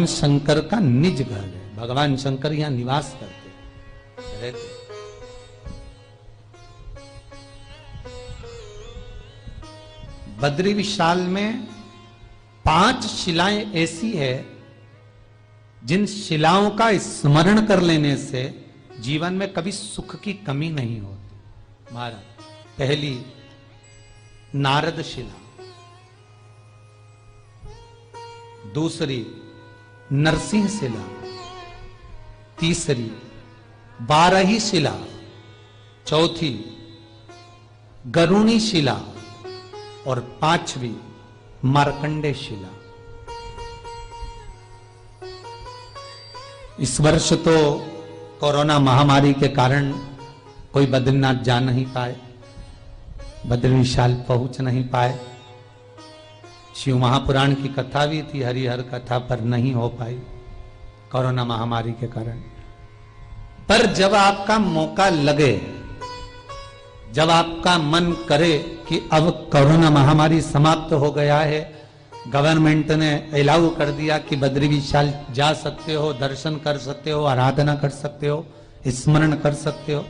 शंकर का निज घर है। भगवान शंकर यहां निवास करते रहते। बद्री विशाल में 5 शिलाएं ऐसी है जिन शिलाओं का स्मरण कर लेने से जीवन में कभी सुख की कमी नहीं होती। महाराज, पहली नारद शिला, दूसरी नरसिंह शिला, तीसरी बारही शिला, चौथी गरुणी शिला और 5वीं मार्कंडे शिला। इस वर्ष तो कोरोना महामारी के कारण कोई बद्रीनाथ जा नहीं पाए, बद्री विशाल पहुंच नहीं पाए। शिव महापुराण की कथा भी थी, हरिहर कथा, पर नहीं हो पाई कोरोना महामारी के कारण। पर जब आपका मौका लगे, जब आपका मन करे कि अब कोरोना महामारी समाप्त हो गया है, गवर्नमेंट ने अलाउ कर दिया कि बद्री विशाल जा सकते हो, दर्शन कर सकते हो, आराधना कर सकते हो, स्मरण कर सकते हो,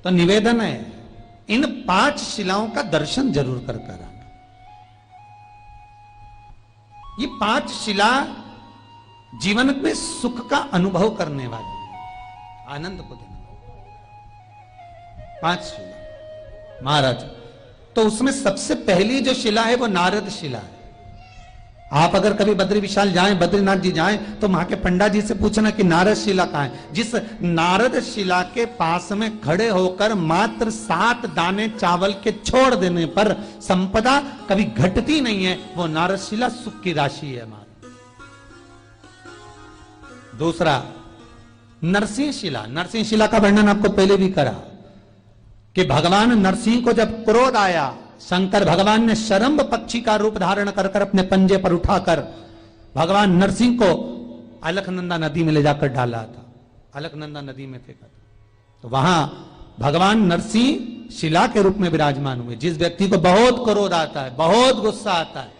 तो निवेदन है इन 5 शिलाओं का दर्शन जरूर कर आना। ये 5 शिला जीवन में सुख का अनुभव करने वाली, आनंद को देने वाली 5 शिला। महाराज, तो उसमें सबसे पहली जो शिला है वो नारद शिला है। आप अगर कभी बद्री विशाल जाएं, बद्रीनाथ जी जाएं, तो वहां के पंडा जी से पूछना कि नारद शिला कहां है। जिस नारद शिला के पास में खड़े होकर मात्र 7 दाने चावल के छोड़ देने पर संपदा कभी घटती नहीं है, वो नारद शिला सुख की राशि है। दूसरा नरसिंह शिला। नरसिंह शिला का वर्णन आपको पहले भी करा कि भगवान नरसिंह को जब क्रोध आया, शंकर भगवान ने शरंभ पक्षी का रूप धारण कर अपने पंजे पर उठाकर भगवान नरसिंह को अलकनंदा नदी में ले जाकर डाला था, अलकनंदा नदी में फेंका था। तो वहां भगवान नरसिंह शिला के रूप में विराजमान हुए। जिस व्यक्ति को बहुत क्रोध आता है, बहुत गुस्सा आता है,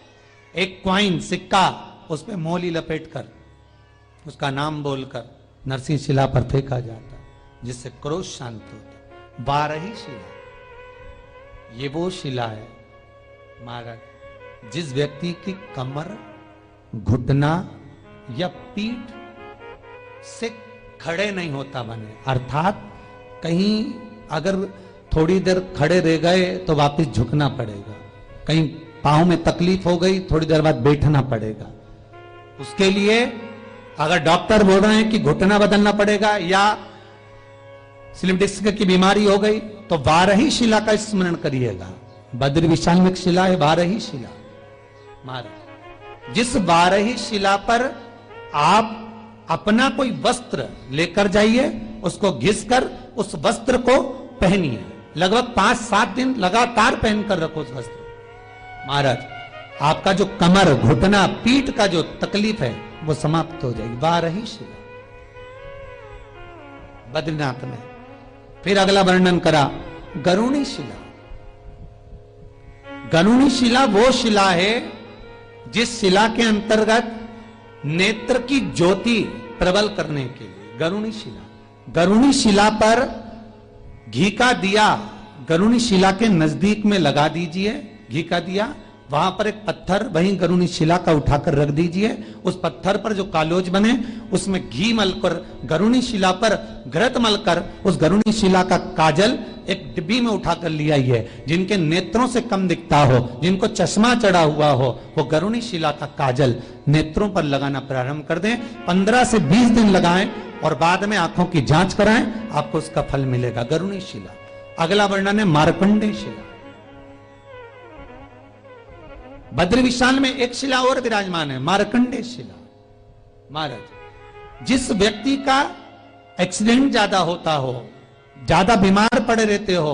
एक क्वाइन सिक्का उस पर मोली लपेट कर उसका नाम बोलकर नरसिंह शिला पर फेंका जाता है, जिससे क्रोध शांत होता है। 12ही शिला, ये वो शिला है महाराज जिस व्यक्ति की कमर, घुटना या पीठ से खड़े नहीं होता बने, अर्थात कहीं अगर थोड़ी देर खड़े रह गए तो वापस झुकना पड़ेगा, कहीं पांव में तकलीफ हो गई थोड़ी देर बाद बैठना पड़ेगा। उसके लिए अगर डॉक्टर बोल रहे हैं कि घुटना बदलना पड़ेगा या स्लिप डिस्क की बीमारी हो गई, तो 12ही शिला का स्मरण करिएगा। बद्री विशाल में एक शिला है 12ही शिला महाराज। जिस 12ही शिला पर आप अपना कोई वस्त्र लेकर जाइए, उसको घिसकर उस वस्त्र को पहनिए, लगभग 5-7 दिन लगातार पहनकर रखो उस वस्त्र। महाराज, आपका जो कमर, घुटना, पीठ का जो तकलीफ है वो समाप्त हो जाएगी। 12ही शिला बद्रीनाथ में। फिर अगला वर्णन करा गरुणी शिला। गरुणी शिला वो शिला है जिस शिला के अंतर्गत नेत्र की ज्योति प्रबल करने के लिए गरुणी शिला। गरुणी शिला पर घी का दिया गरुणी शिला के नजदीक में लगा दीजिए, घी का दिया, वहां पर एक पत्थर वहीं गरुणी शिला का उठाकर रख दीजिए। उस पत्थर पर जो कालोज बने उसमें घी मलकर गरुणी शिला पर घृत मलकर उस गरुणी शिला का काजल एक डिब्बी में उठाकर लिया ही है। जिनके नेत्रों से कम दिखता हो, जिनको चश्मा चढ़ा हुआ हो, वो गरुणी शिला का काजल नेत्रों पर लगाना प्रारंभ कर दें। 15 से 20 दिन लगाएं और बाद में आंखों की जांच कराएं, आपको उसका फल मिलेगा। गरुणी शिला। अगला वर्णन है मार्कंडे शिला। बद्री विशाल में एक शिला और विराजमान है, मार्कंडे शिला। महाराज, जिस व्यक्ति का एक्सीडेंट ज्यादा होता हो, ज्यादा बीमार पड़े रहते हो,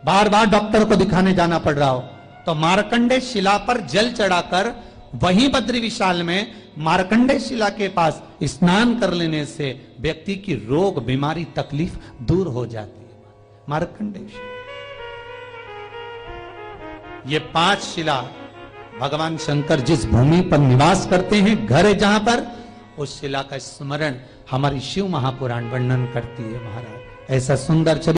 बार बार डॉक्टर को दिखाने जाना पड़ रहा हो, तो मार्कंडे शिला पर जल चढ़ाकर वहीं बद्री विशाल में मार्कंडे शिला के पास स्नान कर लेने से व्यक्ति की रोग, बीमारी, तकलीफ दूर हो जाती है। मार्कंडे शिला। ये 5 शिला भगवान शंकर जिस भूमि पर निवास करते हैं, घर है जहां पर, उस शिला का स्मरण हमारी शिव महापुराण वर्णन करती है महाराज। ऐसा सुंदर चरित्र